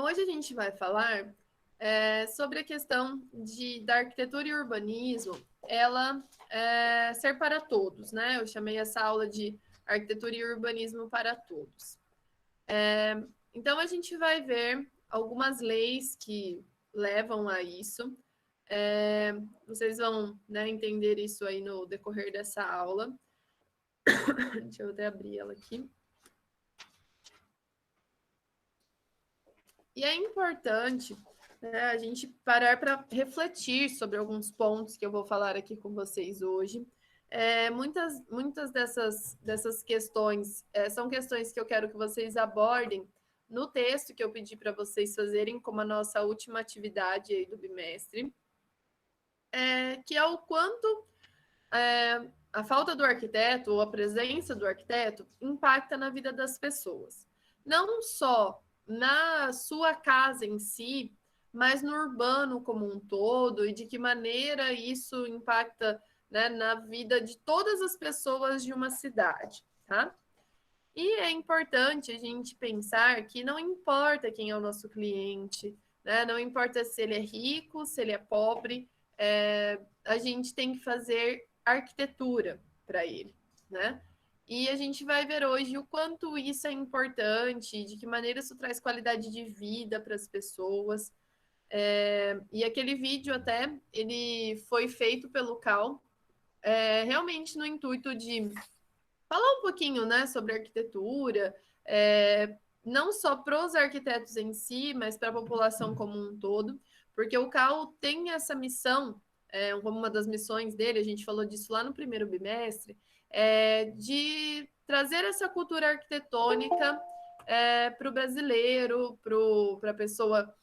hoje a gente vai falar sobre a questão da arquitetura e urbanismo, ela ser para todos, né? Eu chamei essa aula de arquitetura e urbanismo para todos. Então, a gente vai ver algumas leis que levam a isso. Vocês vão, né, entender isso aí no decorrer dessa aula. Deixa eu até abrir ela aqui. E é importante, né, a gente parar para refletir sobre alguns pontos que eu vou falar aqui com vocês hoje. Muitas dessas questões são questões que eu quero que vocês abordem no texto que eu pedi para vocês fazerem como a nossa última atividade aí do bimestre, que é o quanto a falta do arquiteto ou a presença do arquiteto impacta na vida das pessoas. Não só na sua casa em si, mas no urbano como um todo, e de que maneira isso impacta, né, na vida de todas as pessoas de uma cidade, tá? E é importante a gente pensar que não importa quem é o nosso cliente, né? Não importa se ele é rico, se ele é pobre, a gente tem que fazer arquitetura para ele, né? E a gente vai ver hoje o quanto isso é importante, de que maneira isso traz qualidade de vida para as pessoas. E aquele vídeo até, ele foi feito pelo Cal, realmente no intuito de falar um pouquinho, né, sobre arquitetura, não só para os arquitetos em si, mas para a população como um todo, porque o CAU tem essa missão, como uma das missões dele, a gente falou disso lá no primeiro bimestre, de trazer essa cultura arquitetônica para o brasileiro, para a pessoa,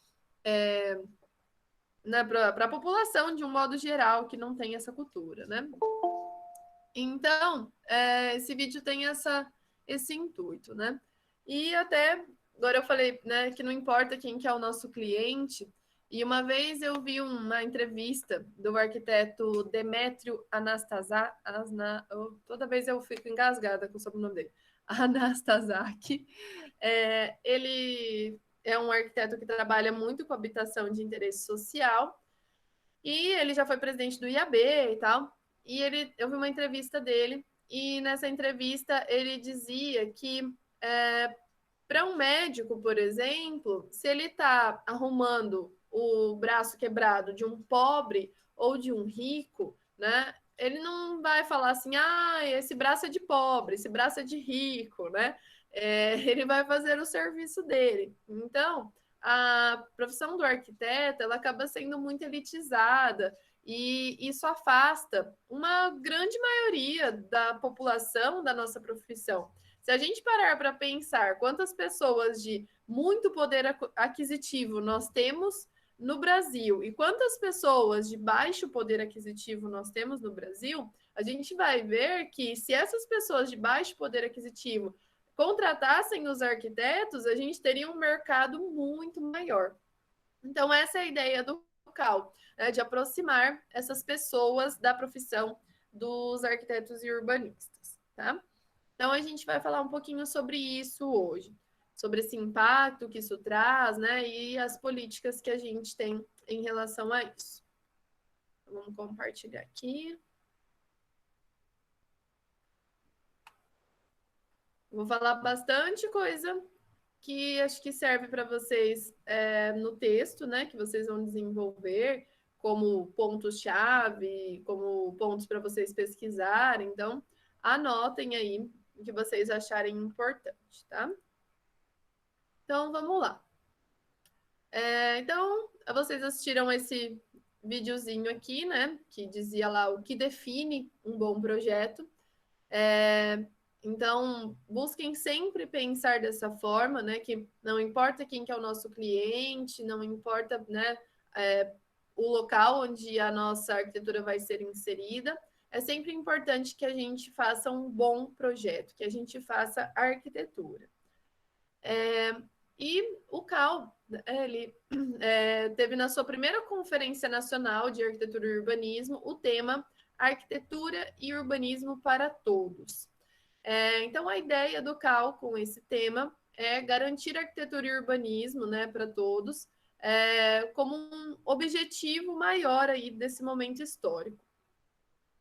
né, para a população de um modo geral que não tem essa cultura, né? Então, esse vídeo tem esse intuito, né? E até, agora eu falei, né, que não importa quem que é o nosso cliente, e uma vez eu vi uma entrevista do arquiteto Demétrio toda vez eu fico engasgada com o sobrenome dele, Anastasiak. Ele é um arquiteto que trabalha muito com habitação de interesse social, e ele já foi presidente do IAB e tal. E eu vi uma entrevista dele, e nessa entrevista ele dizia que para um médico, por exemplo, se ele está arrumando o braço quebrado de um pobre ou de um rico, né? Ele não vai falar assim, esse braço é de pobre, esse braço é de rico, né? Ele vai fazer o serviço dele. Então, a profissão do arquiteto, ela acaba sendo muito elitizada, e isso afasta uma grande maioria da população da nossa profissão. Se a gente parar para pensar quantas pessoas de muito poder aquisitivo nós temos no Brasil e quantas pessoas de baixo poder aquisitivo nós temos no Brasil, a gente vai ver que se essas pessoas de baixo poder aquisitivo contratassem os arquitetos, a gente teria um mercado muito maior. Então, essa é a ideia do CAL, né, de aproximar essas pessoas da profissão dos arquitetos e urbanistas, tá? Então, a gente vai falar um pouquinho sobre isso hoje, sobre esse impacto que isso traz, né, e as políticas que a gente tem em relação a isso. Então, vamos compartilhar aqui. Vou falar bastante coisa que acho que serve para vocês no texto, né, que vocês vão desenvolver como pontos-chave, como pontos para vocês pesquisarem. Então, anotem aí o que vocês acharem importante, tá? Então, vamos lá. Então, vocês assistiram esse videozinho aqui, né? Que dizia lá o que define um bom projeto. Então, busquem sempre pensar dessa forma, né? Que não importa quem que é o nosso cliente, não importa, né, o local onde a nossa arquitetura vai ser inserida, é sempre importante que a gente faça um bom projeto, que a gente faça arquitetura. E o CAL, ele teve na sua primeira Conferência Nacional de Arquitetura e Urbanismo o tema Arquitetura e Urbanismo para Todos. Então, a ideia do CAL com esse tema é garantir arquitetura e urbanismo, né, para todos, como um objetivo maior aí desse momento histórico.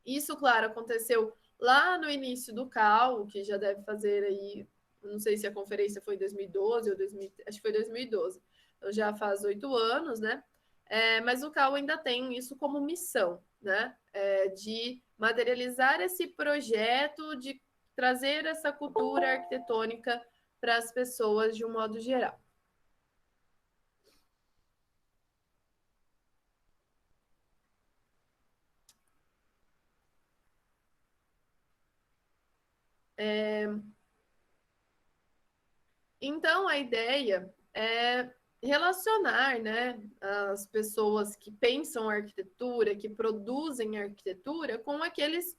Isso, claro, aconteceu lá no início do CAL, que já deve fazer aí, não sei se a conferência foi em 2012 ou 2000, acho que foi 2012, então já faz 8 anos, né? Mas o CAL ainda tem isso como missão, né? De materializar esse projeto, de trazer essa cultura arquitetônica para as pessoas de um modo geral. Então, a ideia é relacionar, né, as pessoas que pensam arquitetura, que produzem arquitetura, com aqueles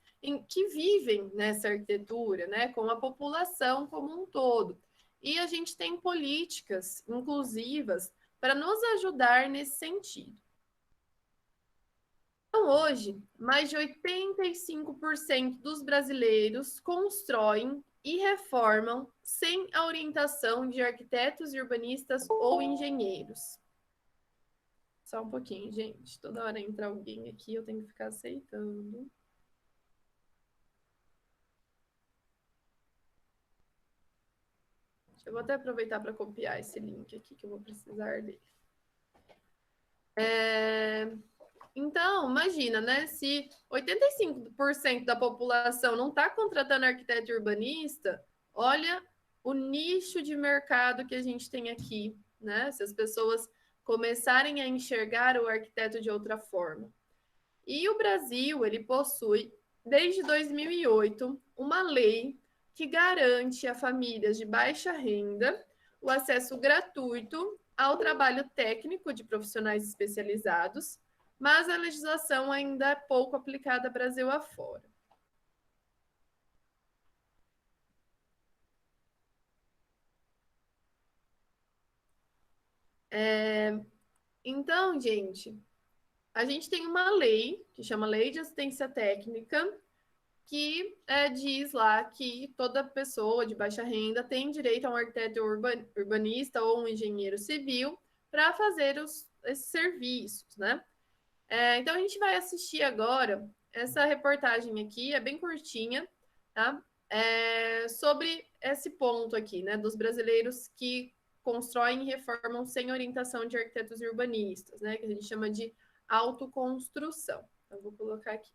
que vivem nessa arquitetura, né, com a população como um todo. E a gente tem políticas inclusivas para nos ajudar nesse sentido. Então, hoje, mais de 85% dos brasileiros constroem e reformam sem a orientação de arquitetos, urbanistas ou engenheiros. Só um pouquinho, gente. Toda hora entra alguém aqui, eu tenho que ficar aceitando. Eu vou até aproveitar para copiar esse link aqui, que eu vou precisar dele. Então, imagina, né? Se 85% da população não está contratando arquiteto e urbanista, olha o nicho de mercado que a gente tem aqui, né? Se as pessoas começarem a enxergar o arquiteto de outra forma. E o Brasil, ele possui, desde 2008, uma lei que garante a famílias de baixa renda o acesso gratuito ao trabalho técnico de profissionais especializados, mas a legislação ainda é pouco aplicada Brasil afora. Então, gente, a gente tem uma lei que chama Lei de Assistência Técnica, que diz lá que toda pessoa de baixa renda tem direito a um arquiteto urbanista ou um engenheiro civil para fazer esses serviços, né? Então a gente vai assistir agora essa reportagem aqui, é bem curtinha, tá? Sobre esse ponto aqui, né? Dos brasileiros que constroem e reformam sem orientação de arquitetos e urbanistas, né? Que a gente chama de autoconstrução. Então, vou colocar aqui.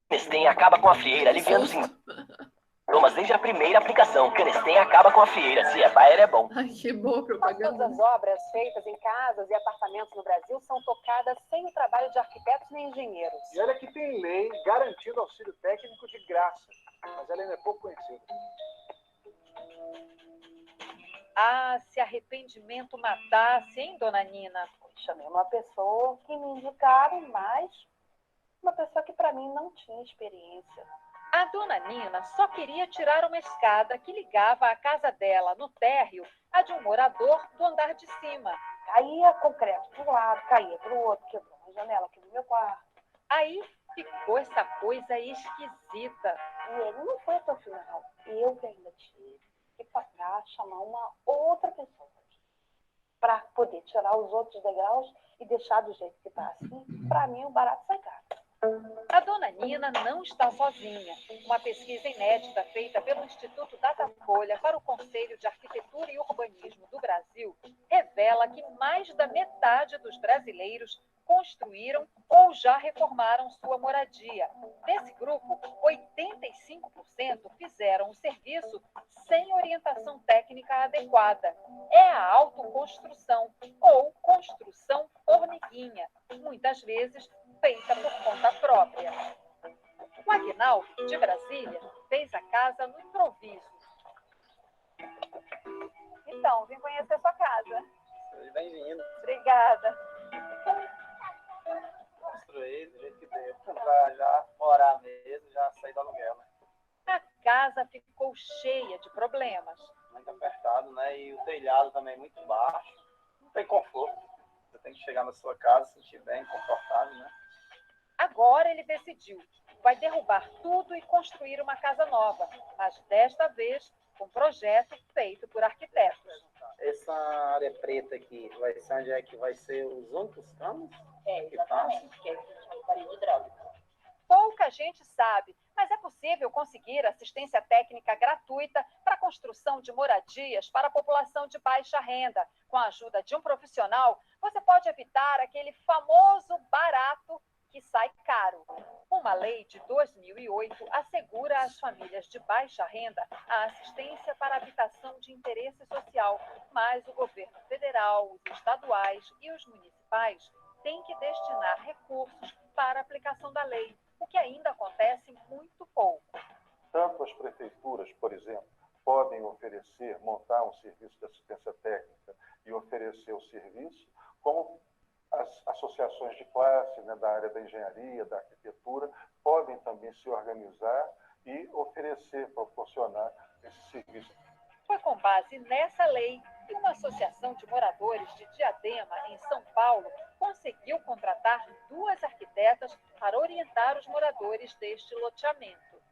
Canestem acaba com a frieira, aliviando os sintomas desde a primeira aplicação. Canestem acaba com a frieira. Se é Bayer, é bom. Ai, que boa propaganda. Todas as obras feitas em casas e apartamentos no Brasil são tocadas sem o trabalho de arquitetos nem engenheiros. E olha que tem lei garantindo auxílio técnico de graça, mas ela ainda é pouco conhecida. Ah, se arrependimento matasse, hein, dona Nina? Chamei uma pessoa que me indicaram, mas uma pessoa que para mim não tinha experiência. A dona Nina só queria tirar uma escada que ligava a casa dela, no térreo, a de um morador do andar de cima. Caía concreto para um lado, caía para o outro, quebrou uma janela aqui no meu quarto. Aí ficou essa coisa esquisita. E ele não foi até o final. Eu que ainda tive que pagar, chamar uma outra pessoa para poder tirar os outros degraus e deixar do jeito que está assim. Para mim, o barato sai caro. A dona Nina não está sozinha. Uma pesquisa inédita feita pelo Instituto Datafolha para o Conselho de Arquitetura e Urbanismo do Brasil revela que mais da metade dos brasileiros construíram ou já reformaram sua moradia. Desse grupo, 85% fizeram o serviço sem orientação técnica adequada. É a autoconstrução ou construção formiguinha, muitas vezes feita por conta própria. O Aguinaldo, de Brasília, fez a casa no improviso. Então, vim conhecer sua casa. Bem-vindo. Obrigada. casa ficou cheia de problemas. Muito apertado, né? E o telhado também muito baixo. Não tem conforto. Você tem que chegar na sua casa, se sentir bem, confortável, né? Agora ele decidiu, vai derrubar tudo e construir uma casa nova, mas desta vez com um projeto feito por arquitetos. Essa área preta aqui vai ser onde é que vai ser os únicos canos? Exatamente, que é o que a gente chama de parede hidráulica. Pouca gente sabe, mas é possível conseguir assistência técnica gratuita para a construção de moradias para a população de baixa renda. Com a ajuda de um profissional, você pode evitar aquele famoso barato que sai caro. Uma lei de 2008 assegura às famílias de baixa renda a assistência para habitação de interesse social, mas o governo federal, os estaduais e os municipais têm que destinar recursos para a aplicação da lei, o que ainda acontece muito pouco. Tanto as prefeituras, por exemplo, podem oferecer, montar um serviço de assistência técnica e oferecer o serviço, como as associações de classe, né, da área da engenharia, da arquitetura, podem também se organizar e oferecer, proporcionar esse serviço. Foi com base nessa lei que uma associação de moradores de Diadema, em São Paulo, conseguiu contratar 2 arquitetas para orientar os moradores deste loteamento.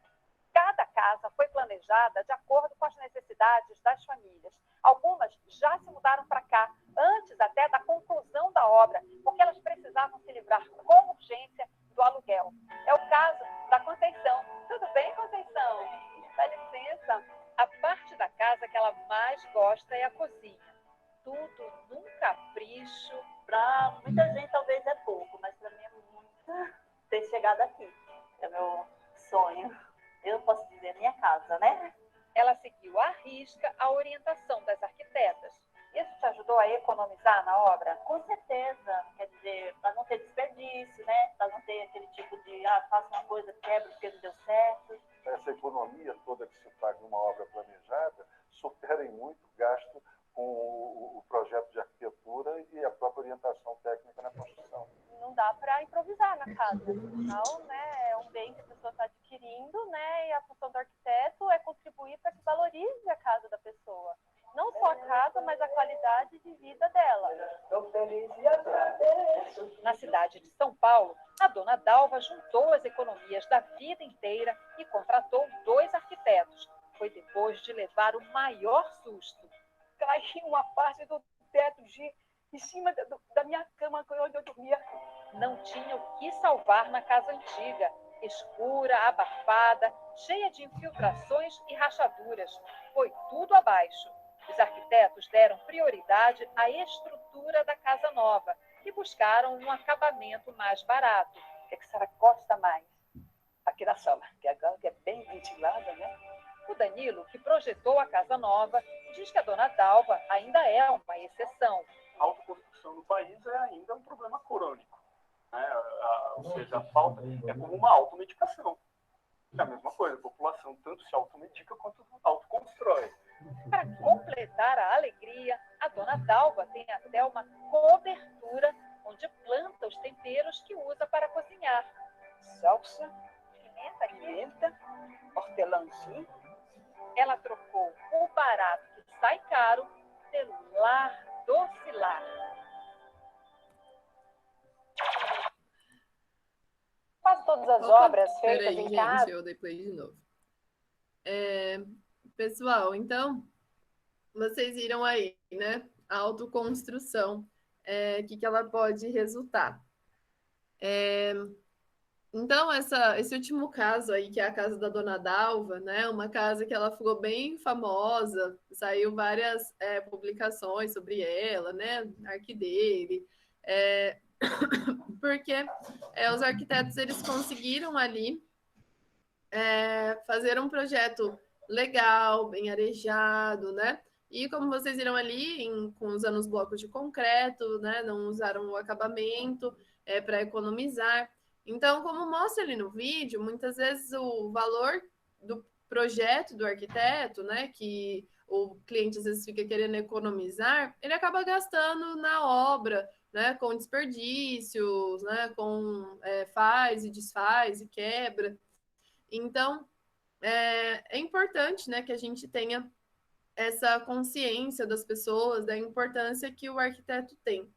Cada casa foi planejada de acordo com as necessidades das famílias. Algumas já se mudaram para cá, antes até da conclusão da obra, porque elas precisavam se livrar com urgência do aluguel. É o caso da Conceição. Tudo bem, Conceição? Dá licença. A parte da casa que ela mais gosta é a cozinha. Tudo num capricho. Para muita gente talvez é pouco, mas para mim é muito ter chegado aqui. É meu sonho. Eu posso dizer minha casa, né? Ela seguiu à risca a orientação das arquitetas. Isso te ajudou a economizar na obra? Com certeza. Quer dizer, para não ter desperdício, né? Para não ter aquele tipo de, faço uma coisa, quebro porque não deu certo. Essa economia toda que se faz numa obra planejada supera em muito o gasto com o projeto de arquitetura e a própria orientação técnica na construção. Não dá para improvisar na casa. Afinal, né, é um bem que a pessoa está adquirindo, né, e a função do arquiteto é contribuir para que valorize a casa da pessoa. Não só a casa, mas a qualidade de vida dela. Estou feliz e agradeço. Na cidade de São Paulo, a dona Dalva juntou as economias da vida inteira e contratou 2 arquitetos. Foi depois de levar o maior susto. Caiu uma parte do teto em cima da minha cama onde eu dormia. Não tinha o que salvar na casa antiga, escura, abafada, cheia de infiltrações e rachaduras. Foi tudo abaixo. Os arquitetos deram prioridade à estrutura da casa nova e buscaram um acabamento mais barato. O que a senhora gosta mais? Aqui na sala, que é bem ventilada, né? O Danilo, que projetou a casa nova, diz que a dona Dalva ainda é uma exceção. A autoconstrução no país é ainda um problema crônico, né? Ou seja, a falta é como uma automedicação. É a mesma coisa, a população tanto se automedica quanto autoconstrói. Para completar a alegria, a dona Dalva tem até uma cobertura onde planta os temperos que usa para cozinhar. Salsa, pimenta, hortelãzinho. Ela trocou o barato que sai caro pelo lar doce lar. Quase todas as obras feitas em casa. Gente, eu dei play de novo. Pessoal, então, vocês viram aí, né? A autoconstrução, que ela pode resultar. Então, esse último caso aí, que é a casa da Dona Dalva, né? Uma casa que ela ficou bem famosa, saiu várias publicações sobre ela, né? Arquidele, porque os arquitetos, eles conseguiram ali fazer um projeto legal, bem arejado, né? E como vocês viram ali, usando os blocos de concreto, né? Não usaram o acabamento para economizar. Então, como mostra ali no vídeo, muitas vezes o valor do projeto do arquiteto, né, que o cliente às vezes fica querendo economizar, ele acaba gastando na obra, né, com desperdícios, né, com faz e desfaz e quebra. Então, é importante, né, que a gente tenha essa consciência das pessoas, da importância que o arquiteto tem.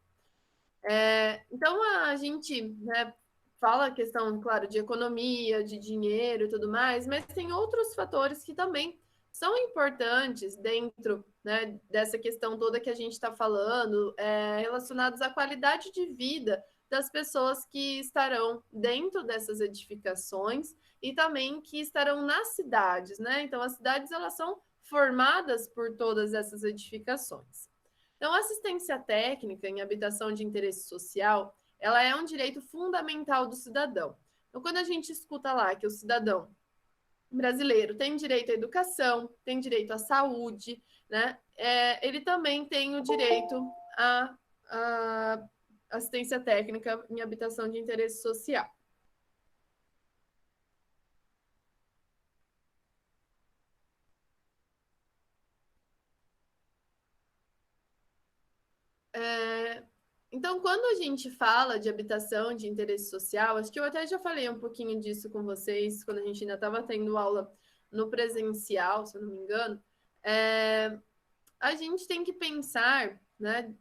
Então, a gente, né, fala a questão, claro, de economia, de dinheiro e tudo mais, mas tem outros fatores que também são importantes dentro, né, dessa questão toda que a gente está falando, relacionados à qualidade de vida das pessoas que estarão dentro dessas edificações e também que estarão nas cidades, né? Então, as cidades, elas são formadas por todas essas edificações. Então, a assistência técnica em habitação de interesse social, ela é um direito fundamental do cidadão. Então, quando a gente escuta lá que o cidadão brasileiro tem direito à educação, tem direito à saúde, né? Ele também tem o direito à assistência técnica em habitação de interesse social. Então, quando a gente fala de habitação de interesse social, acho que eu até já falei um pouquinho disso com vocês, quando a gente ainda estava tendo aula no presencial, se eu não me engano, a gente tem que pensar, né,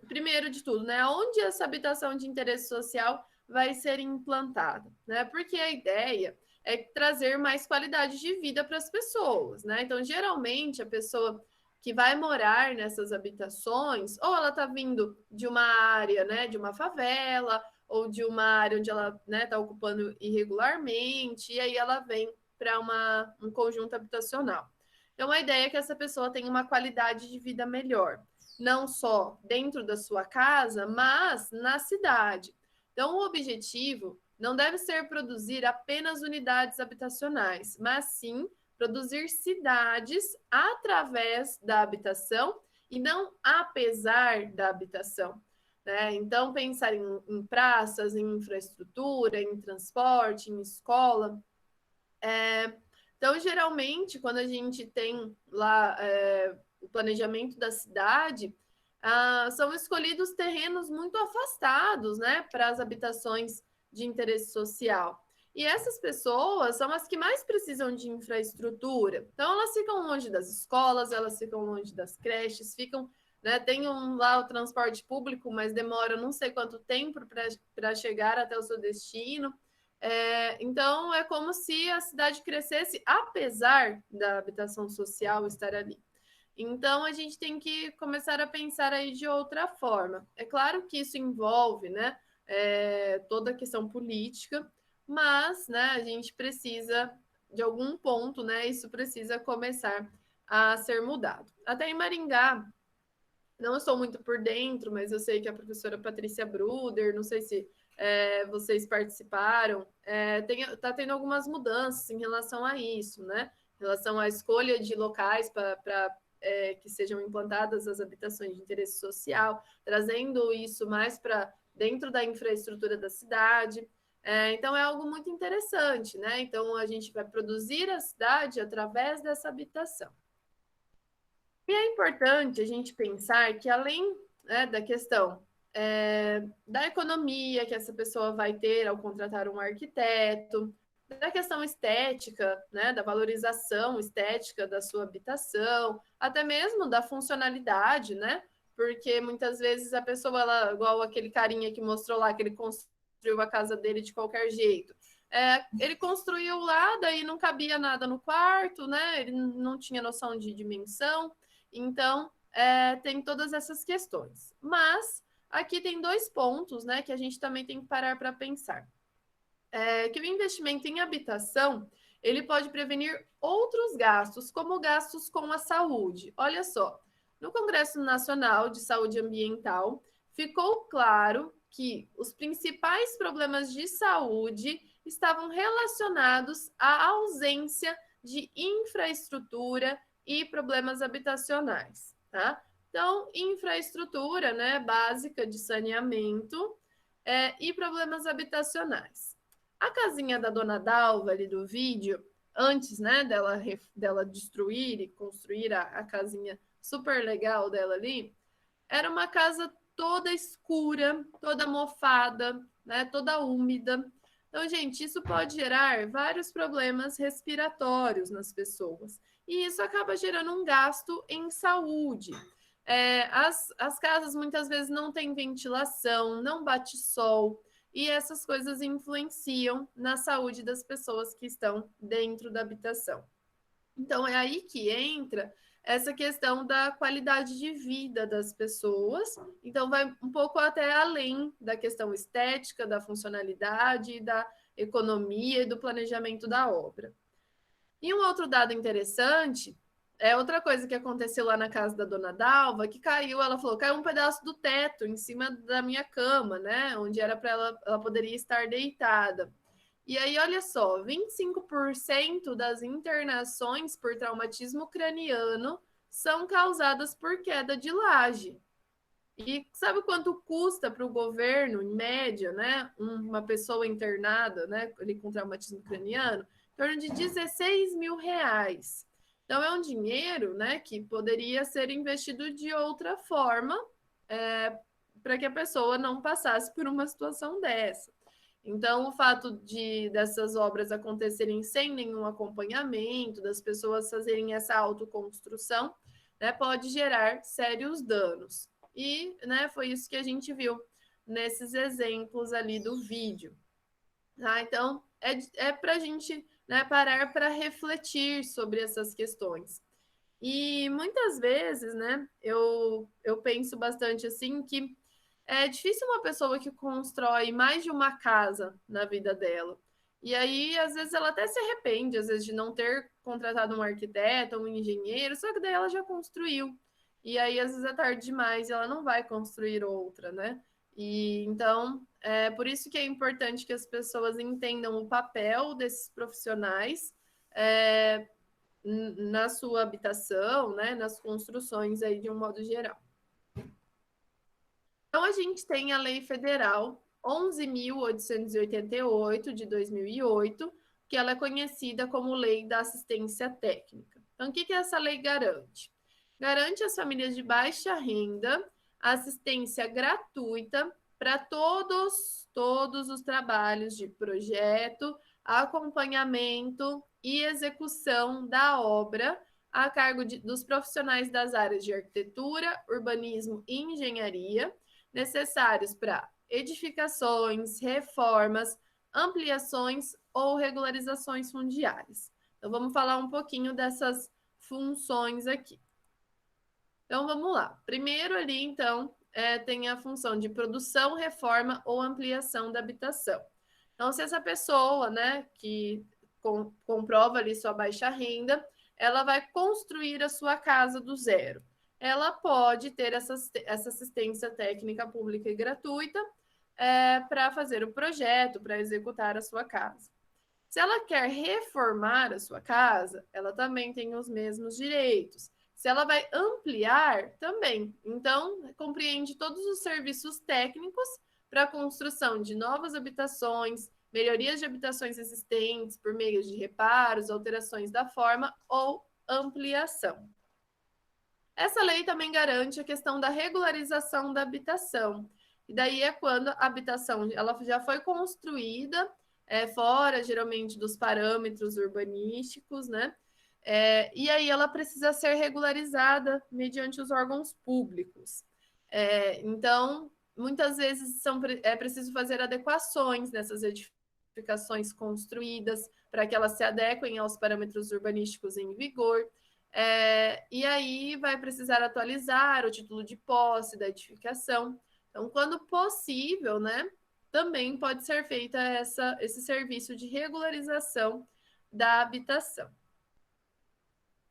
primeiro de tudo, né, onde essa habitação de interesse social vai ser implantada, né? Porque a ideia é trazer mais qualidade de vida para as pessoas, né? Então, geralmente, a pessoa que vai morar nessas habitações, ou ela está vindo de uma área, né, de uma favela, ou de uma área onde ela, né, está ocupando irregularmente, e aí ela vem para um conjunto habitacional. Então, a ideia é que essa pessoa tenha uma qualidade de vida melhor, não só dentro da sua casa, mas na cidade. Então, o objetivo não deve ser produzir apenas unidades habitacionais, mas sim produzir cidades através da habitação e não apesar da habitação. Né? Então, pensar em praças, em infraestrutura, em transporte, em escola. Então, geralmente, quando a gente tem lá o planejamento da cidade, são escolhidos terrenos muito afastados, né, para as habitações de interesse social. E essas pessoas são as que mais precisam de infraestrutura. Então, elas ficam longe das escolas, elas ficam longe das creches, ficam, né, tem lá o transporte público, mas demora não sei quanto tempo para chegar até o seu destino. Então, é como se a cidade crescesse apesar da habitação social estar ali. Então, a gente tem que começar a pensar aí de outra forma. É claro que isso envolve, né, toda a questão política, mas, né, a gente precisa, de algum ponto, né, isso precisa começar a ser mudado. Até em Maringá, não estou muito por dentro, mas eu sei que a professora Patrícia Bruder, não sei se vocês participaram, está tendo algumas mudanças em relação a isso, né? Em relação à escolha de locais para que sejam implantadas as habitações de interesse social, trazendo isso mais para dentro da infraestrutura da cidade. Então, é algo muito interessante, né? Então, a gente vai produzir a cidade através dessa habitação. E é importante a gente pensar que, além, né, da questão da economia que essa pessoa vai ter ao contratar um arquiteto, da questão estética, né, da valorização estética da sua habitação, até mesmo da funcionalidade, né? Porque muitas vezes a pessoa, ela, igual aquele carinha que mostrou lá, que ele construiu a casa dele de qualquer jeito. Ele construiu lá, daí não cabia nada no quarto, né? Ele não tinha noção de dimensão. Então, tem todas essas questões. Mas aqui tem 2 pontos, né, que a gente também tem que parar para pensar. Que o investimento em habitação, ele pode prevenir outros gastos, como gastos com a saúde. Olha só, no Congresso Nacional de Saúde Ambiental, ficou claro que os principais problemas de saúde estavam relacionados à ausência de infraestrutura e problemas habitacionais, tá? Então, infraestrutura, né, básica de saneamento e problemas habitacionais. A casinha da Dona Dalva ali do vídeo, antes, né, dela destruir e construir a casinha super legal dela ali, era uma casa toda escura, toda mofada, né, toda úmida. Então, gente, isso pode gerar vários problemas respiratórios nas pessoas. E isso acaba gerando um gasto em saúde. As casas muitas vezes não têm ventilação, não bate sol, e essas coisas influenciam na saúde das pessoas que estão dentro da habitação. Então, é aí que entra essa questão da qualidade de vida das pessoas. Então, vai um pouco até além da questão estética, da funcionalidade, da economia e do planejamento da obra. E um outro dado interessante é outra coisa que aconteceu lá na casa da dona Dalva, que caiu, ela falou, caiu um pedaço do teto em cima da minha cama, né? Onde era para ela poderia estar deitada. E aí, olha só, 25% das internações por traumatismo craniano são causadas por queda de laje. E sabe quanto custa para o governo, em média, né, uma pessoa internada, né, ali com traumatismo craniano? Em torno de 16 mil reais. Então, é um dinheiro, né, que poderia ser investido de outra forma para que a pessoa não passasse por uma situação dessa. Então, o fato dessas obras acontecerem sem nenhum acompanhamento, das pessoas fazerem essa autoconstrução, né, pode gerar sérios danos. E, né, foi isso que a gente viu nesses exemplos ali do vídeo. Tá? Então, é para a gente, né, parar para refletir sobre essas questões. E muitas vezes, né, eu penso bastante assim que é difícil uma pessoa que constrói mais de uma casa na vida dela. E aí, às vezes, ela até se arrepende, às vezes, de não ter contratado um arquiteto, um engenheiro, só que daí ela já construiu. E aí, às vezes, é tarde demais e ela não vai construir outra, né? E então, é por isso que é importante que as pessoas entendam o papel desses profissionais na sua habitação, né? Nas construções aí de um modo geral. Então, a gente tem a Lei Federal 11.888, de 2008, que ela é conhecida como Lei da Assistência Técnica. Então, o que essa lei garante? Garante às famílias de baixa renda assistência gratuita para todos os trabalhos de projeto, acompanhamento e execução da obra a cargo dos profissionais das áreas de arquitetura, urbanismo e engenharia, necessários para edificações, reformas, ampliações ou regularizações fundiárias. Então, vamos falar um pouquinho dessas funções aqui. Então, vamos lá. Primeiro ali, então, tem a função de produção, reforma ou ampliação da habitação. Então, se essa pessoa, né, que comprova ali sua baixa renda, ela vai construir a sua casa do zero. Ela pode ter essa assistência técnica pública e gratuita para fazer o projeto, para executar a sua casa. Se ela quer reformar a sua casa, ela também tem os mesmos direitos. Se ela vai ampliar, também. Então, compreende todos os serviços técnicos para a construção de novas habitações, melhorias de habitações existentes por meio de reparos, alterações da forma ou ampliação. Essa lei também garante a questão da regularização da habitação. E daí é quando a habitação ela já foi construída fora, geralmente, dos parâmetros urbanísticos, né? E aí ela precisa ser regularizada mediante os órgãos públicos. Então, muitas vezes é preciso fazer adequações nessas edificações construídas para que elas se adequem aos parâmetros urbanísticos em vigor. E aí vai precisar atualizar o título de posse da edificação. Então, quando possível, né, também pode ser feita esse serviço de regularização da habitação.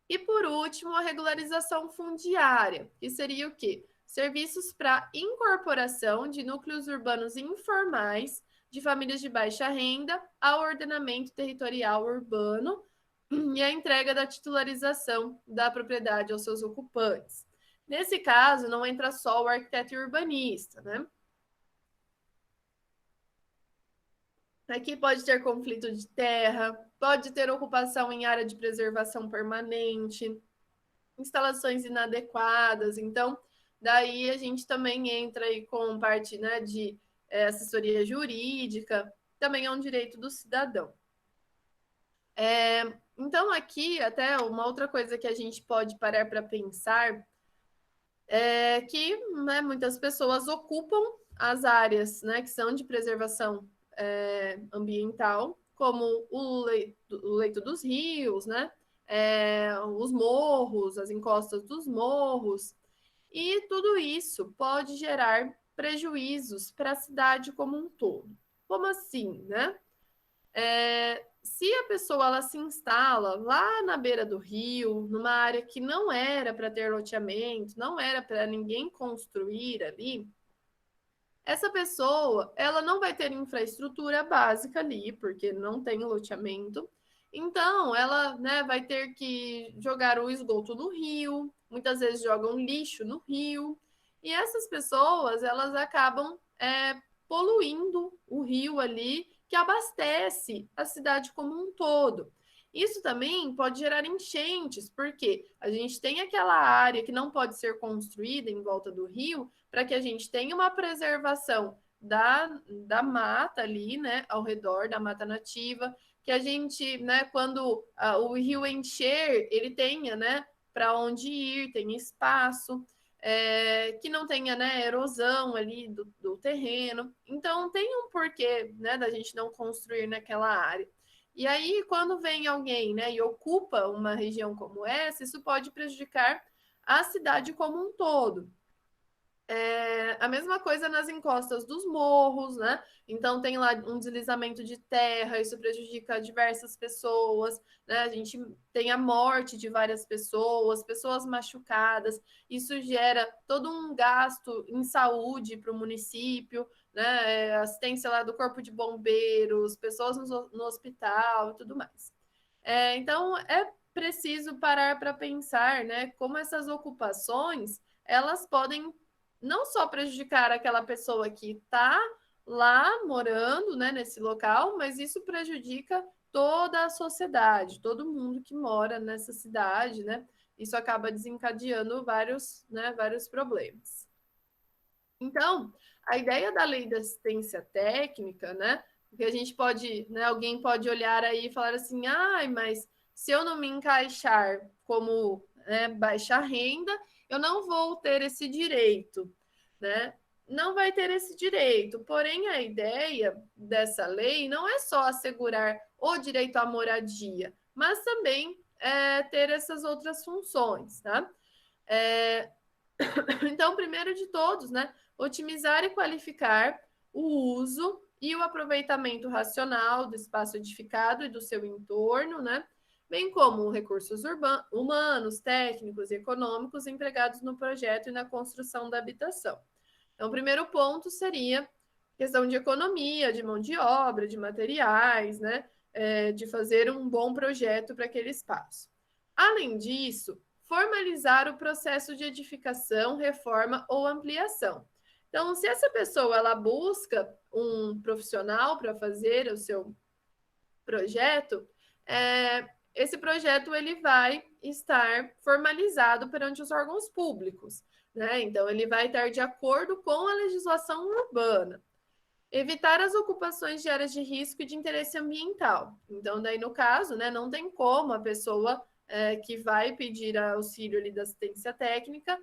E, por último, a regularização fundiária, que seria o quê? Serviços para incorporação de núcleos urbanos informais de famílias de baixa renda ao ordenamento territorial urbano e a entrega da titularização da propriedade aos seus ocupantes. Nesse caso, não entra só o arquiteto e urbanista, né? Aqui pode ter conflito de terra, pode ter ocupação em área de preservação permanente, instalações inadequadas. Então, daí a gente também entra aí com parte, né, de assessoria jurídica também é um direito do cidadão. Então, aqui, até uma outra coisa que a gente pode parar para pensar é que, né, muitas pessoas ocupam as áreas, né, que são de preservação ambiental, como o leito dos rios, né, os morros, as encostas dos morros, e tudo isso pode gerar prejuízos para a cidade como um todo. Como assim, né? Se a pessoa ela se instala lá na beira do rio, numa área que não era para ter loteamento, não era para ninguém construir ali, essa pessoa ela não vai ter infraestrutura básica ali, porque não tem loteamento. Então, ela, né, vai ter que jogar o esgoto no rio, muitas vezes jogam lixo no rio, e essas pessoas elas acabam poluindo o rio ali, que abastece a cidade como um todo. Isso também pode gerar enchentes, porque a gente tem aquela área que não pode ser construída em volta do rio, para que a gente tenha uma preservação da mata ali, né, ao redor da mata nativa, que a gente, né, quando o rio encher, ele tenha, né, para onde ir, tem espaço, que não tenha, né, erosão ali do terreno. Então, tem um porquê, né, da gente não construir naquela área. E aí, quando vem alguém, né, e ocupa uma região como essa, isso pode prejudicar a cidade como um todo. A mesma coisa nas encostas dos morros, né? Então tem lá um deslizamento de terra, isso prejudica diversas pessoas, né? A gente tem a morte de várias pessoas, pessoas machucadas, isso gera todo um gasto em saúde para o município, né? Assistência lá do corpo de bombeiros, pessoas no hospital e tudo mais. Então é preciso parar para pensar, né? Como essas ocupações elas podem não só prejudicar aquela pessoa que está lá morando, né, nesse local, mas isso prejudica toda a sociedade, todo mundo que mora nessa cidade, né? Isso acaba desencadeando vários problemas. Então, a ideia da lei da assistência técnica, né? Porque a gente pode, né, alguém pode olhar aí e falar assim, mas se eu não me encaixar como baixa renda, eu não vou ter esse direito, né? Não vai ter esse direito. Porém, a ideia dessa lei não é só assegurar o direito à moradia, mas também ter essas outras funções, tá? Então, primeiro de todos, né? Otimizar e qualificar o uso e o aproveitamento racional do espaço edificado e do seu entorno, né? Bem como recursos humanos, técnicos e econômicos empregados no projeto e na construção da habitação. Então, o primeiro ponto seria questão de economia, de mão de obra, de materiais, né? De fazer um bom projeto para aquele espaço. Além disso, formalizar o processo de edificação, reforma ou ampliação. Então, se essa pessoa ela busca um profissional para fazer o seu projeto, esse projeto ele vai estar formalizado perante os órgãos públicos, né? Então, ele vai estar de acordo com a legislação urbana. Evitar as ocupações de áreas de risco e de interesse ambiental. Então, daí, no caso, né, não tem como a pessoa que vai pedir auxílio ali da assistência técnica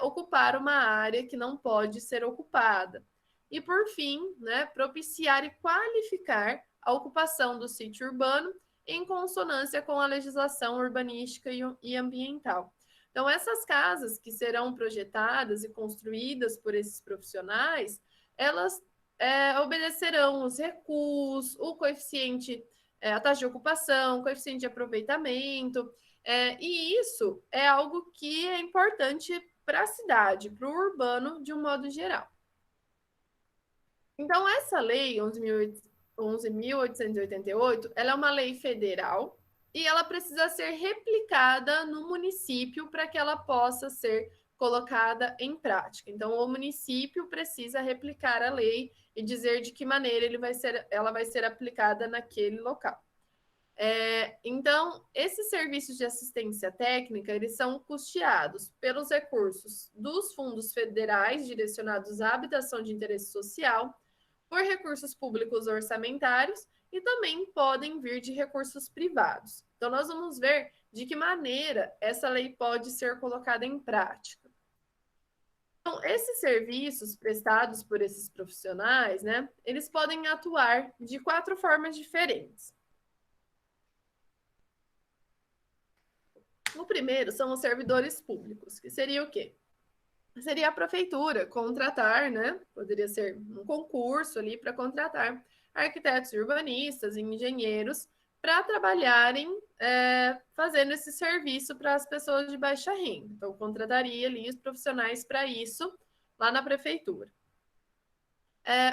ocupar uma área que não pode ser ocupada. E, por fim, né, propiciar e qualificar a ocupação do sítio urbano em consonância com a legislação urbanística e ambiental. Então, essas casas que serão projetadas e construídas por esses profissionais, elas obedecerão os recuos, o coeficiente, a taxa de ocupação, o coeficiente de aproveitamento, e isso é algo que é importante para a cidade, para o urbano de um modo geral. Então, essa lei 11.888, ela é uma lei federal e ela precisa ser replicada no município para que ela possa ser colocada em prática. Então, o município precisa replicar a lei e dizer de que maneira ela vai ser aplicada naquele local. Então, esses serviços de assistência técnica, eles são custeados pelos recursos dos fundos federais direcionados à habitação de interesse social, por recursos públicos orçamentários e também podem vir de recursos privados. Então, nós vamos ver de que maneira essa lei pode ser colocada em prática. Então, esses serviços prestados por esses profissionais, né, eles podem atuar de 4 formas diferentes. O primeiro são os servidores públicos, que seria o quê? Seria a prefeitura contratar, né? Poderia ser um concurso ali para contratar arquitetos, urbanistas, engenheiros para trabalharem fazendo esse serviço para as pessoas de baixa renda. Então, contrataria ali os profissionais para isso lá na prefeitura.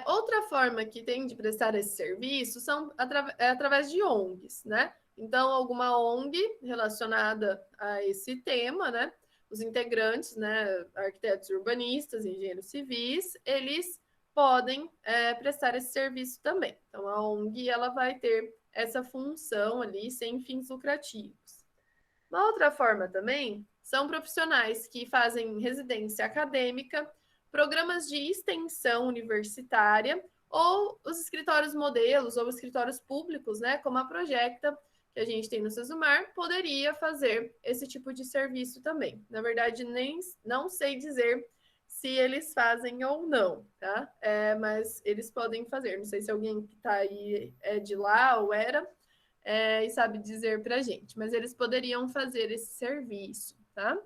Outra forma que tem de prestar esse serviço são através de ONGs, né? Então, alguma ONG relacionada a esse tema, né? Os integrantes, né, arquitetos urbanistas, engenheiros civis, eles podem prestar esse serviço também. Então, a ONG ela vai ter essa função ali sem fins lucrativos. Uma outra forma também são profissionais que fazem residência acadêmica, programas de extensão universitária ou os escritórios modelos ou escritórios públicos, né, como a Projecta, que a gente tem no Sesumar, poderia fazer esse tipo de serviço também. Na verdade, não sei dizer se eles fazem ou não, tá? Mas eles podem fazer. Não sei se alguém que está aí é de lá ou era e sabe dizer para a gente, mas eles poderiam fazer esse serviço, tá?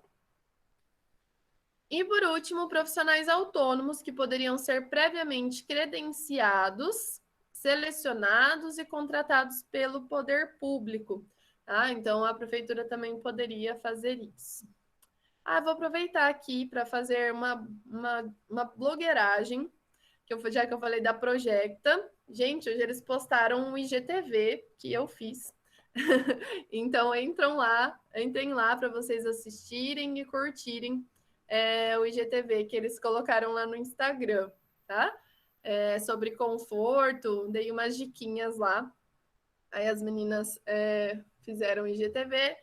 E, por último, profissionais autônomos que poderiam ser previamente credenciados, selecionados e contratados pelo poder público. Tá? Então, a prefeitura também poderia fazer isso. Vou aproveitar aqui para fazer uma blogueiragem, já que eu falei da Projecta. Gente, hoje eles postaram um IGTV que eu fiz. Então, entrem lá para vocês assistirem e curtirem o IGTV que eles colocaram lá no Instagram, tá? Sobre conforto, dei umas diquinhas lá. Aí as meninas fizeram o IGTV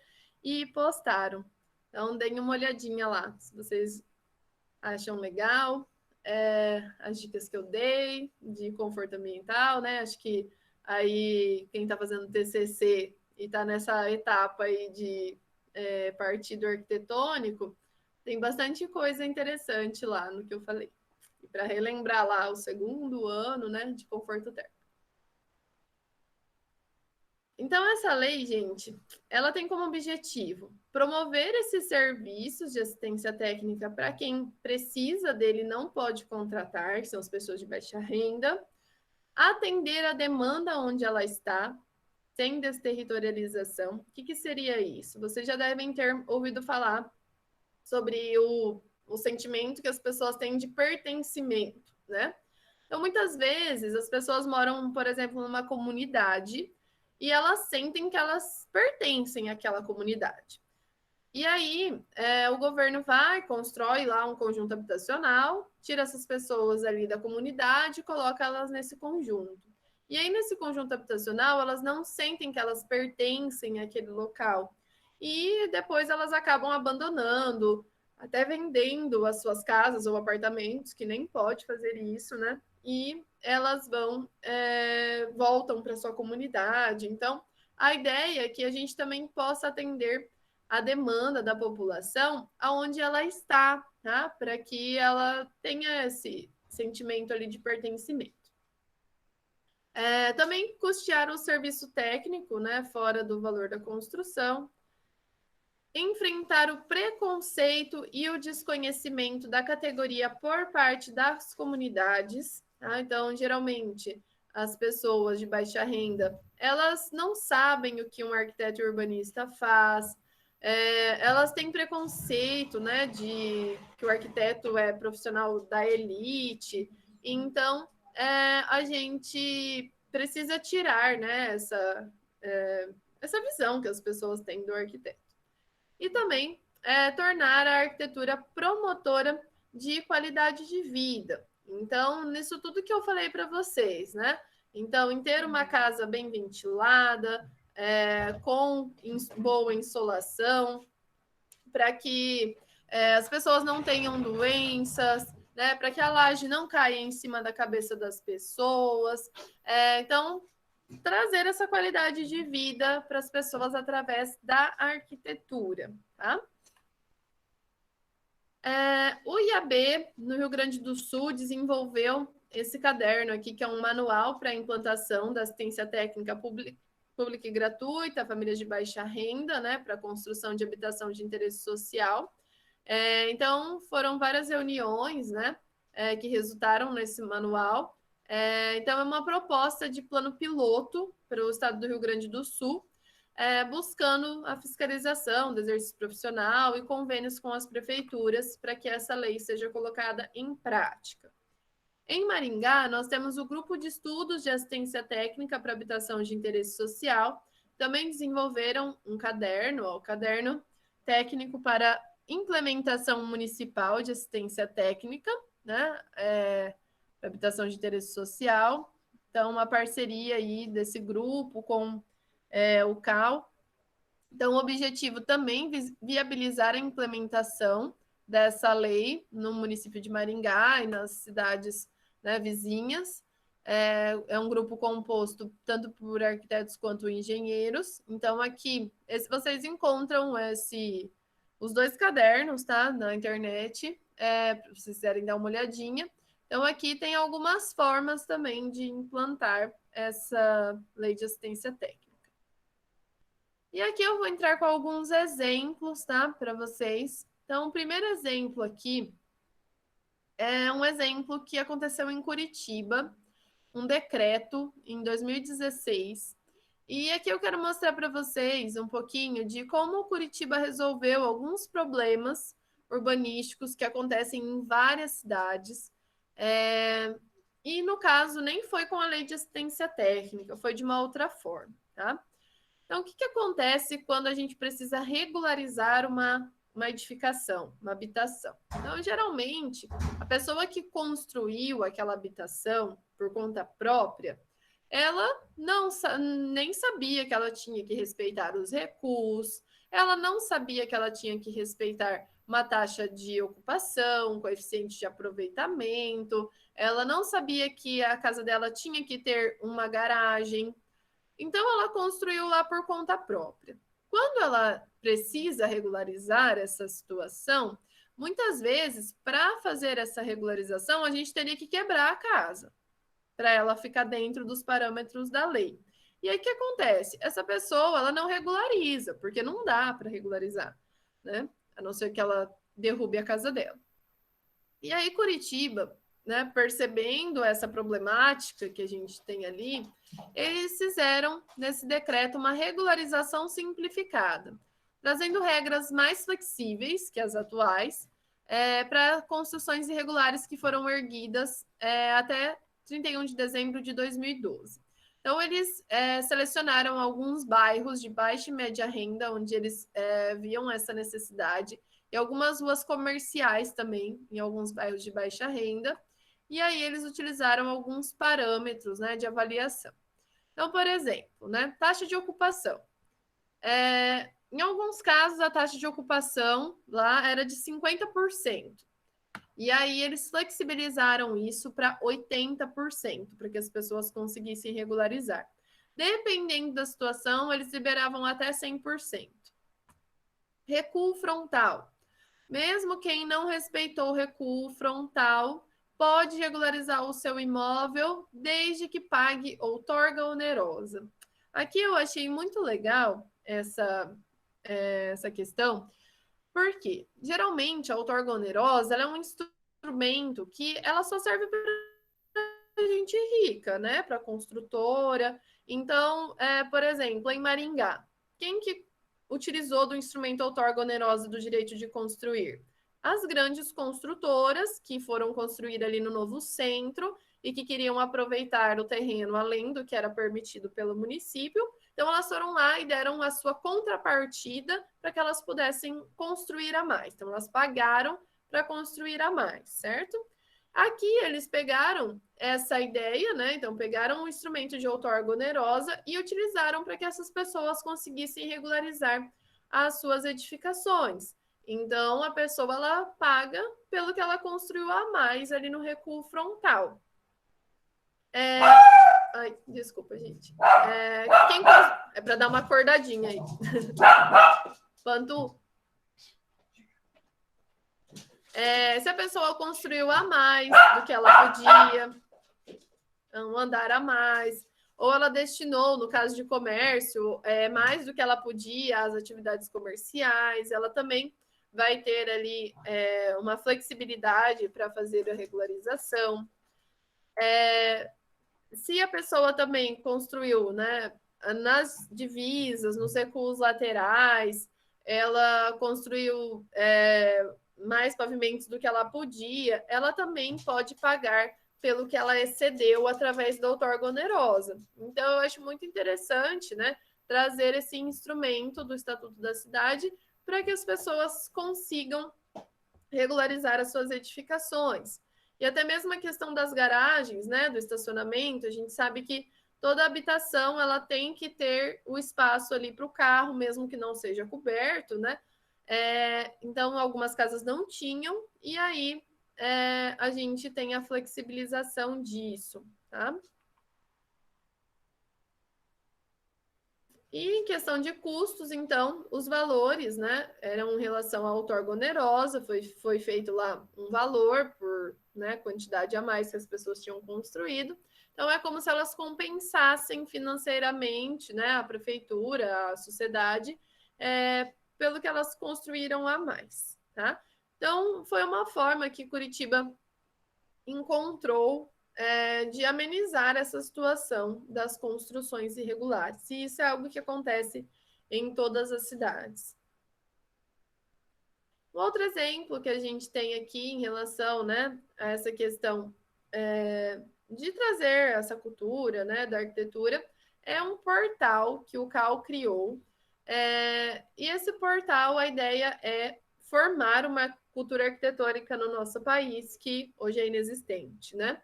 e postaram. Então, deem uma olhadinha lá, se vocês acham legal. As dicas que eu dei de conforto ambiental, né? Acho que aí quem está fazendo TCC e está nessa etapa aí de partido arquitetônico, tem bastante coisa interessante lá no que eu falei. E para relembrar lá o 2º ano, né, de conforto térmico. Então, essa lei, gente, ela tem como objetivo promover esses serviços de assistência técnica para quem precisa dele, não pode contratar, que são as pessoas de baixa renda, atender a demanda onde ela está, sem desterritorialização. O que seria isso? Vocês já devem ter ouvido falar sobre o sentimento que as pessoas têm de pertencimento, né? Então, muitas vezes, as pessoas moram, por exemplo, numa comunidade e elas sentem que elas pertencem àquela comunidade. E aí, o governo constrói lá um conjunto habitacional, tira essas pessoas ali da comunidade e coloca elas nesse conjunto. E aí, nesse conjunto habitacional, elas não sentem que elas pertencem àquele local. E depois elas acabam abandonando, até vendendo as suas casas ou apartamentos, que nem pode fazer isso, né? E elas voltam para sua comunidade. Então, a ideia é que a gente também possa atender a demanda da população aonde ela está, tá? Para que ela tenha esse sentimento ali de pertencimento. Também custear o serviço técnico, né? Fora do valor da construção. Enfrentar o preconceito e o desconhecimento da categoria por parte das comunidades. Tá? Então, geralmente, as pessoas de baixa renda, elas não sabem o que um arquiteto urbanista faz, elas têm preconceito, né, de que o arquiteto é profissional da elite. Então, a gente precisa tirar, né, essa visão que as pessoas têm do arquiteto. E também tornar a arquitetura promotora de qualidade de vida. Então, nisso tudo que eu falei para vocês, né? Então, em ter uma casa bem ventilada, com boa insolação, para que as pessoas não tenham doenças, né? Para que a laje não caia em cima da cabeça das pessoas. Então, trazer essa qualidade de vida para as pessoas através da arquitetura, tá? O IAB, no Rio Grande do Sul, desenvolveu esse caderno aqui, que é um manual para a implantação da assistência técnica pública e gratuita a famílias de baixa renda, né, para a construção de habitação de interesse social. Então, foram várias reuniões, né, que resultaram nesse manual. Então, é uma proposta de plano piloto para o estado do Rio Grande do Sul, buscando a fiscalização do exercício profissional e convênios com as prefeituras para que essa lei seja colocada em prática. Em Maringá, nós temos o Grupo de Estudos de Assistência Técnica para Habitação de Interesse Social. Também desenvolveram um caderno, o Caderno Técnico para Implementação Municipal de Assistência Técnica, né, para Habitação de Interesse Social. Então, uma parceria aí desse grupo com o CAL. Então, o objetivo também é viabilizar a implementação dessa lei no município de Maringá e nas cidades, né, vizinhas. É um grupo composto tanto por arquitetos quanto engenheiros. Então, aqui, vocês encontram os dois cadernos, tá, na internet, para vocês quiserem dar uma olhadinha. Então, aqui tem algumas formas também de implantar essa lei de assistência técnica. E aqui eu vou entrar com alguns exemplos, tá, para vocês. Então, o primeiro exemplo aqui é um exemplo que aconteceu em Curitiba, um decreto em 2016. E aqui eu quero mostrar para vocês um pouquinho de como Curitiba resolveu alguns problemas urbanísticos que acontecem em várias cidades. E, no caso, nem foi com a lei de assistência técnica, foi de uma outra forma, tá? Então, o que acontece quando a gente precisa regularizar uma edificação, uma habitação? Então, geralmente, a pessoa que construiu aquela habitação por conta própria, ela nem sabia que ela tinha que respeitar os recuos, ela não sabia que ela tinha que respeitar uma taxa de ocupação, coeficiente de aproveitamento, ela não sabia que a casa dela tinha que ter uma garagem. Então, ela construiu lá por conta própria. Quando ela precisa regularizar essa situação, muitas vezes, para fazer essa regularização, a gente teria que quebrar a casa, para ela ficar dentro dos parâmetros da lei. E aí, o que acontece? Essa pessoa, ela não regulariza, porque não dá para regularizar, né? A não ser que ela derrube a casa dela. E aí, Curitiba, né, percebendo essa problemática que a gente tem ali, eles fizeram nesse decreto uma regularização simplificada, trazendo regras mais flexíveis que as atuais para construções irregulares que foram erguidas até 31 de dezembro de 2012. Então, eles selecionaram alguns bairros de baixa e média renda, onde eles viam essa necessidade, e algumas ruas comerciais também, em alguns bairros de baixa renda. E aí eles utilizaram alguns parâmetros, né, de avaliação. Então, por exemplo, né, taxa de ocupação. Em alguns casos, a taxa de ocupação lá era de 50%. E aí eles flexibilizaram isso para 80%, para que as pessoas conseguissem regularizar. Dependendo da situação, eles liberavam até 100%. Recuo frontal. Mesmo quem não respeitou o recuo frontal pode regularizar o seu imóvel desde que pague outorga onerosa. Aqui eu achei muito legal essa questão, porque geralmente a outorga onerosa ela é um instrumento que ela só serve para gente rica, né? Para construtora. Então, por exemplo, em Maringá, quem que utilizou do instrumento outorga onerosa do direito de construir? As grandes construtoras que foram construir ali no novo centro e que queriam aproveitar o terreno além do que era permitido pelo município. Então, elas foram lá e deram a sua contrapartida para que elas pudessem construir a mais. Então, elas pagaram para construir a mais, certo? Aqui, eles pegaram essa ideia, né? Então, pegaram o instrumento de outorga onerosa e utilizaram para que essas pessoas conseguissem regularizar as suas edificações. Então, a pessoa ela paga pelo que ela construiu a mais ali no recuo frontal. Ai, desculpa, gente. É para dar uma acordadinha aí. Quanto... se a pessoa construiu a mais do que ela podia, um andar a mais, ou ela destinou, no caso de comércio, mais do que ela podia às atividades comerciais, ela também vai ter ali uma flexibilidade para fazer a regularização. Se a pessoa também construiu, né, nas divisas, nos recuos laterais, ela construiu mais pavimentos do que ela podia, ela também pode pagar pelo que ela excedeu através da outorga onerosa. Então, eu acho muito interessante, né, trazer esse instrumento do Estatuto da Cidade para que as pessoas consigam regularizar as suas edificações. E até mesmo a questão das garagens, né, do estacionamento, a gente sabe que toda habitação ela tem que ter o espaço ali para o carro, mesmo que não seja coberto, né? Então, algumas casas não tinham, e aí a gente tem a flexibilização disso, tá? E em questão de custos, então, os valores, né, eram em relação à outorga onerosa, foi feito lá um valor por, né, quantidade a mais que as pessoas tinham construído. Então, é como se elas compensassem financeiramente, né, a prefeitura, a sociedade, pelo que elas construíram a mais, tá? Então, foi uma forma que Curitiba encontrou de amenizar essa situação das construções irregulares. E isso é algo que acontece em todas as cidades. Um outro exemplo que a gente tem aqui em relação, né, a essa questão de trazer essa cultura, né, da arquitetura, é um portal que o CAL criou. E esse portal, a ideia é formar uma cultura arquitetônica no nosso país, que hoje é inexistente, né?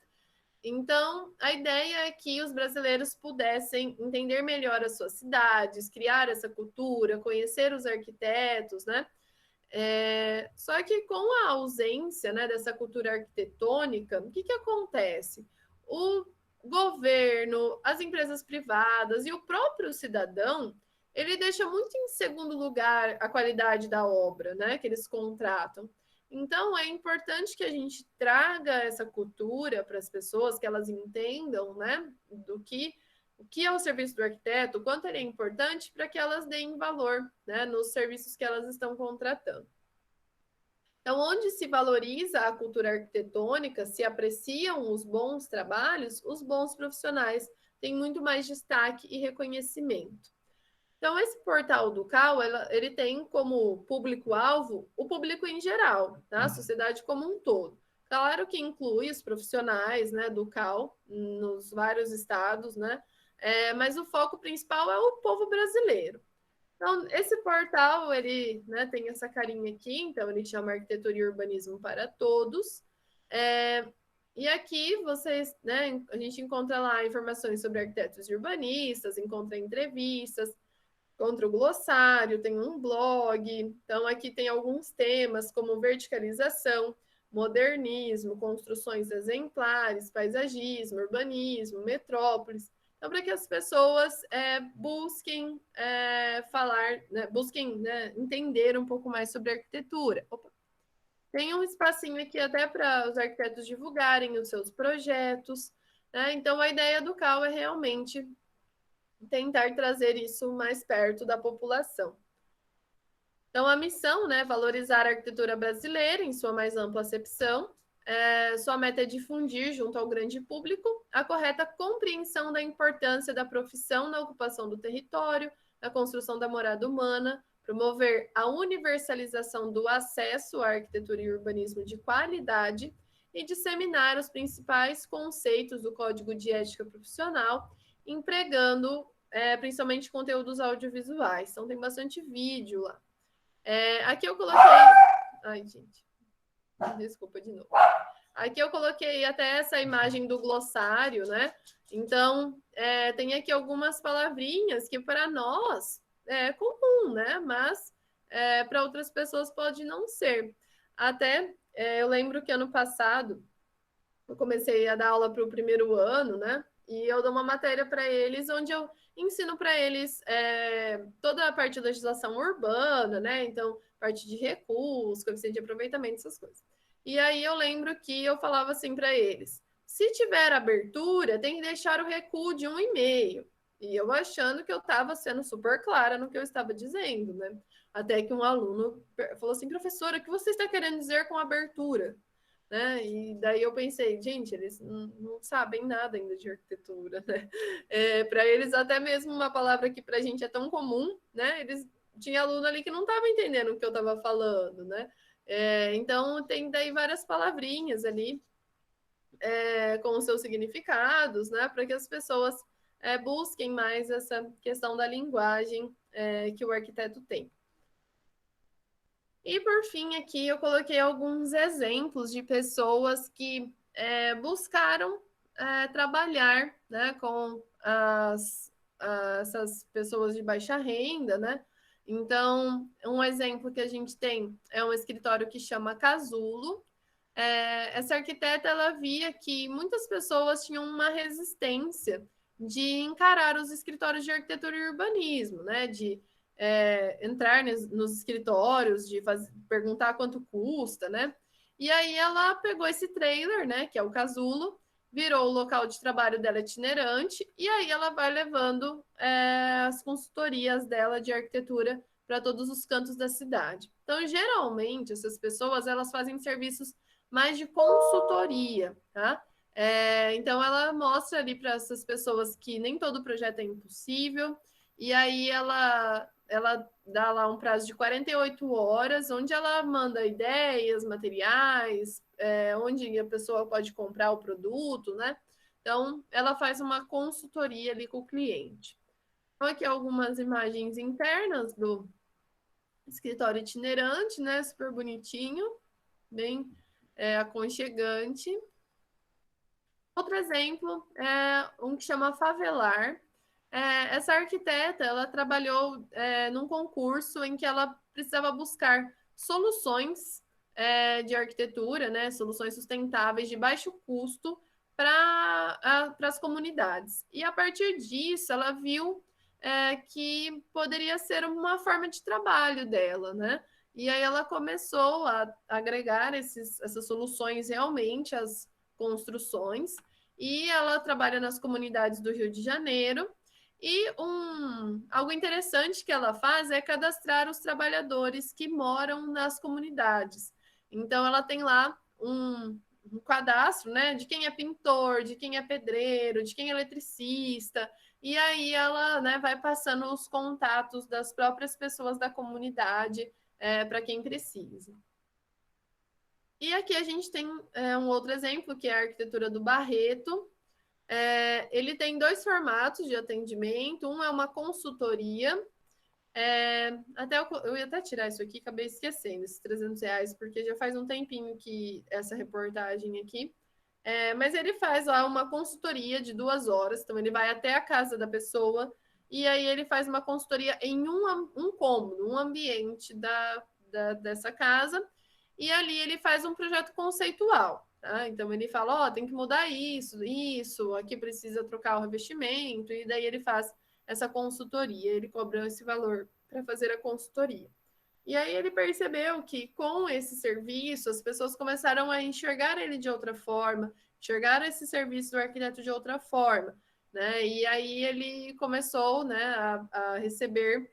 Então, a ideia é que os brasileiros pudessem entender melhor as suas cidades, criar essa cultura, conhecer os arquitetos, né? Só que com a ausência, né, dessa cultura arquitetônica, o que acontece? O governo, as empresas privadas e o próprio cidadão, ele deixa muito em segundo lugar a qualidade da obra, né, que eles contratam. Então, é importante que a gente traga essa cultura para as pessoas, que elas entendam, né, o que é o serviço do arquiteto, o quanto ele é importante para que elas deem valor, né, nos serviços que elas estão contratando. Então, onde se valoriza a cultura arquitetônica, se apreciam os bons trabalhos, os bons profissionais têm muito mais destaque e reconhecimento. Então, esse portal do CAL, ele tem como público-alvo o público em geral, tá? A sociedade como um todo. Claro que inclui os profissionais, né, do CAL nos vários estados, né? Mas o foco principal é o povo brasileiro. Então, esse portal, ele, né, tem essa carinha aqui, então ele chama Arquitetura e Urbanismo para Todos. E aqui vocês, né, a gente encontra lá informações sobre arquitetos e urbanistas, encontra entrevistas, encontra o glossário, tem um blog. Então, aqui tem alguns temas como verticalização, modernismo, construções exemplares, paisagismo, urbanismo, metrópoles. Então, para que as pessoas busquem falar, né, busquem, né, entender um pouco mais sobre arquitetura. Opa. Tem um espacinho aqui até para os arquitetos divulgarem os seus projetos, né? Então, a ideia do CAL é realmente tentar trazer isso mais perto da população. Então, a missão, né, valorizar a arquitetura brasileira em sua mais ampla acepção. Sua meta é difundir junto ao grande público a correta compreensão da importância da profissão na ocupação do território, na construção da morada humana, promover a universalização do acesso à arquitetura e urbanismo de qualidade e disseminar os principais conceitos do Código de Ética Profissional, empregando principalmente conteúdos audiovisuais. Então, tem bastante vídeo lá. Aqui eu coloquei... Ai, gente. Desculpa de novo. Aqui eu coloquei até essa imagem do glossário, né? Então, tem aqui algumas palavrinhas que para nós é comum, né? Mas para outras pessoas pode não ser. Até eu lembro que ano passado eu comecei a dar aula para o primeiro ano, né? E eu dou uma matéria para eles onde eu ensino para eles toda a parte de legislação urbana, né? Então, parte de recursos, coeficiente de aproveitamento, essas coisas. E aí eu lembro que eu falava assim para eles: se tiver abertura, tem que deixar o recuo de 1,5. E eu achando que eu estava sendo super clara no que eu estava dizendo, né? Até que um aluno falou assim: professora, o que você está querendo dizer com abertura? Né? E daí eu pensei, gente, eles não sabem nada ainda de arquitetura, né? Para eles, até mesmo uma palavra que para a gente é tão comum, né? Eles tinha aluno ali que não estava entendendo o que eu estava falando, né? Então tem daí várias palavrinhas ali com os seus significados, né? Para que as pessoas busquem mais essa questão da linguagem que o arquiteto tem. E, por fim, aqui eu coloquei alguns exemplos de pessoas que buscaram trabalhar, né, com essas pessoas de baixa renda, né? Então, um exemplo que a gente tem é um escritório que chama Casulo. Essa arquiteta, ela via que muitas pessoas tinham uma resistência de encarar os escritórios de arquitetura e urbanismo, né? De entrar nos escritórios, de perguntar quanto custa, né? E aí ela pegou esse trailer, né, que é o Casulo, virou o local de trabalho dela itinerante, e aí ela vai levando as consultorias dela de arquitetura para todos os cantos da cidade. Então, geralmente, essas pessoas, elas fazem serviços mais de consultoria, tá? Então, ela mostra ali para essas pessoas que nem todo projeto é impossível, e aí ela dá lá um prazo de 48 horas, onde ela manda ideias, materiais, onde a pessoa pode comprar o produto, né? Então, ela faz uma consultoria ali com o cliente. Então, aqui algumas imagens internas do escritório itinerante, né? Super bonitinho, bem aconchegante. Outro exemplo é um que chama Favelar. Essa arquiteta, ela trabalhou num concurso em que ela precisava buscar soluções de arquitetura, né, soluções sustentáveis de baixo custo para as comunidades. E a partir disso, ela viu que poderia ser uma forma de trabalho dela, né? E aí ela começou a agregar essas soluções realmente às construções, e ela trabalha nas comunidades do Rio de Janeiro. E algo interessante que ela faz é cadastrar os trabalhadores que moram nas comunidades. Então, ela tem lá um cadastro, né, de quem é pintor, de quem é pedreiro, de quem é eletricista, e aí ela, né, vai passando os contatos das próprias pessoas da comunidade para quem precisa. E aqui a gente tem um outro exemplo, que é a arquitetura do Barreto. Ele tem 2 formatos de atendimento. Um é uma consultoria. Eu ia até tirar isso aqui, acabei esquecendo, esses R$300, porque já faz um tempinho que essa reportagem aqui. Mas ele faz lá uma consultoria de 2 horas. Então, ele vai até a casa da pessoa e aí ele faz uma consultoria em um cômodo, um ambiente dessa casa. E ali ele faz um projeto conceitual, tá? Então ele fala, tem que mudar isso, aqui precisa trocar o revestimento, e daí ele faz essa consultoria, ele cobra esse valor para fazer a consultoria. E aí ele percebeu que com esse serviço as pessoas começaram a enxergar ele de outra forma, enxergar esse serviço do arquiteto de outra forma, né? E aí ele começou, né, a receber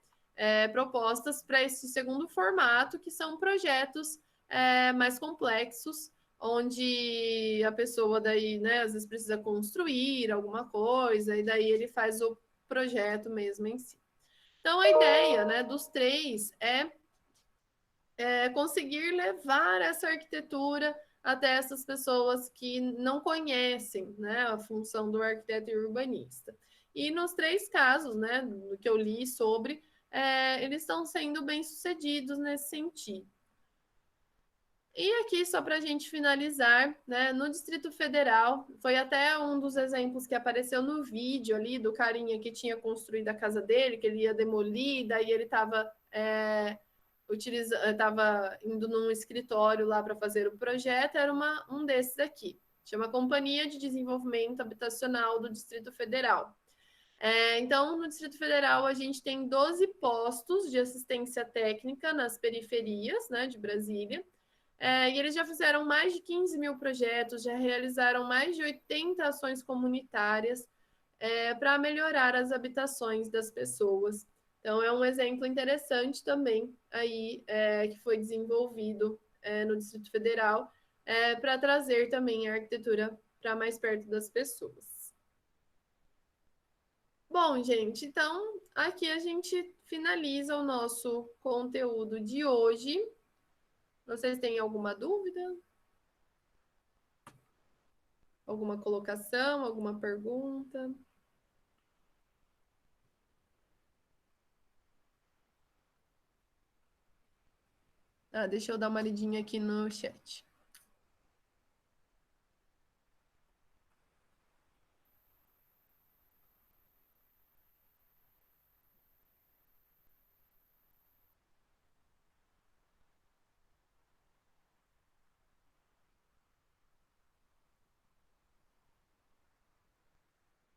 propostas para esse segundo formato, que são projetos mais complexos, onde a pessoa daí, né, às vezes precisa construir alguma coisa, e daí ele faz o projeto mesmo em si. Então, a ideia, né, dos 3 é conseguir levar essa arquitetura até essas pessoas que não conhecem, né, a função do arquiteto e urbanista. E nos 3 casos, né, do que eu li sobre, eles estão sendo bem-sucedidos nesse sentido. E aqui, só para a gente finalizar, né, no Distrito Federal, foi até um dos exemplos que apareceu no vídeo ali, do carinha que tinha construído a casa dele, que ele ia demolir, daí ele estava estava indo num escritório lá para fazer o projeto, era um desses aqui. Chama Companhia de Desenvolvimento Habitacional do Distrito Federal. Então, no Distrito Federal, a gente tem 12 postos de assistência técnica nas periferias, né, de Brasília. E eles já fizeram mais de 15 mil projetos, já realizaram mais de 80 ações comunitárias para melhorar as habitações das pessoas. Então, é um exemplo interessante também aí que foi desenvolvido no Distrito Federal para trazer também a arquitetura para mais perto das pessoas. Bom, gente, então aqui a gente finaliza o nosso conteúdo de hoje. Vocês têm alguma dúvida? Alguma colocação, alguma pergunta? Deixa eu dar uma lidinha aqui no chat.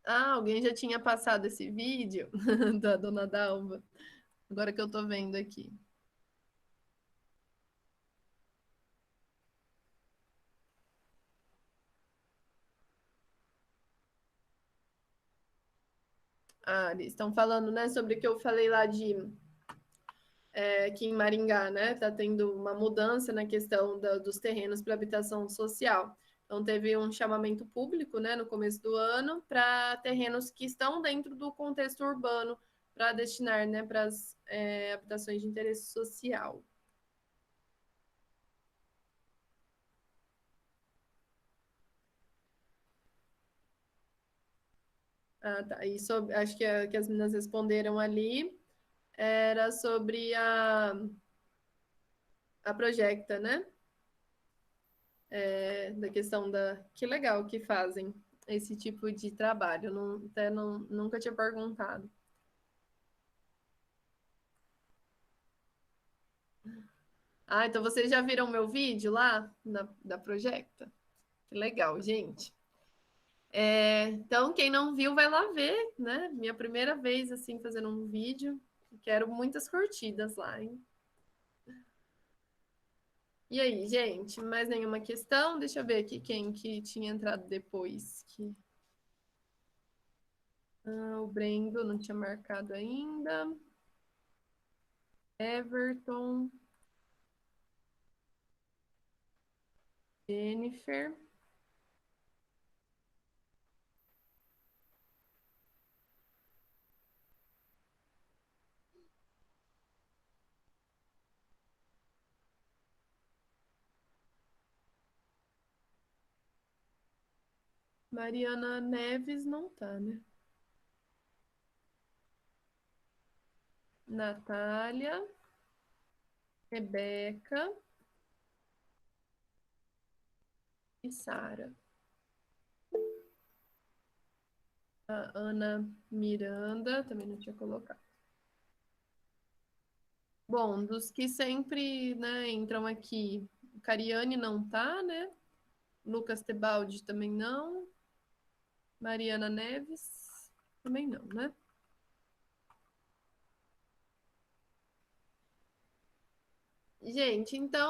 Alguém já tinha passado esse vídeo da Dona Dalva. Agora que eu tô vendo aqui. Eles estão falando, né, sobre o que eu falei lá aqui em Maringá, né? Tá tendo uma mudança na questão dos terrenos para habitação social. Então, teve um chamamento público, né, no começo do ano, para terrenos que estão dentro do contexto urbano, para destinar, né, para as habitações de interesse social. Tá. Isso, acho que as meninas responderam ali era sobre a Projecta, né? Da questão da... Que legal que fazem esse tipo de trabalho. Nunca tinha perguntado. Então vocês já viram meu vídeo lá da Projecta? Que legal, gente. Então, quem não viu, vai lá ver, né? Minha primeira vez, assim, fazendo um vídeo. Quero muitas curtidas lá, hein? E aí, gente, mais nenhuma questão? Deixa eu ver aqui quem que tinha entrado depois. O Brendo não tinha marcado ainda. Everton. Jennifer. Mariana Neves não tá, né? Natália. Rebeca. E Sara. A Ana Miranda também não tinha colocado. Bom, dos que sempre, né, entram aqui, Cariane não tá, né? Lucas Tebaldi também não. Mariana Neves também não, né? Gente, então